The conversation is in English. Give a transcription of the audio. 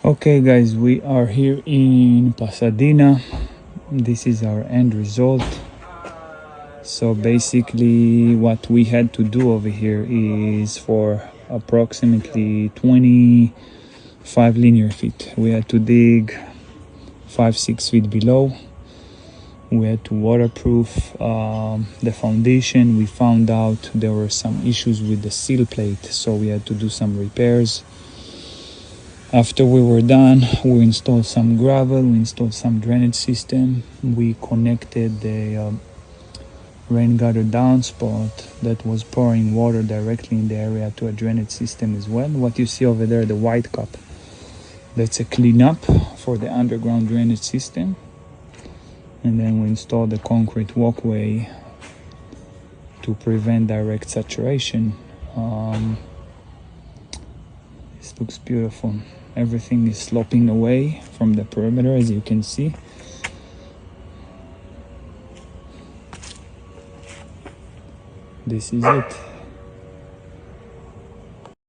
Okay guys, we are here in Pasadena. This is our end result. So basically what we had to do over here is for approximately 25 linear feet. We had to dig 5-6 feet below. We had to waterproof the foundation. We found out there were some issues with the seal plate, so we had to do some repairs. After we were done, we installed some gravel, we installed some drainage system. We connected the rain gutter downspout that was pouring water directly in the area to a drainage system as well. What you see over there, the white cup, that's a cleanup for the underground drainage system. And then we installed the concrete walkway to prevent direct saturation. This looks beautiful. Everything is sloping away from the perimeter, as you can see. This is it.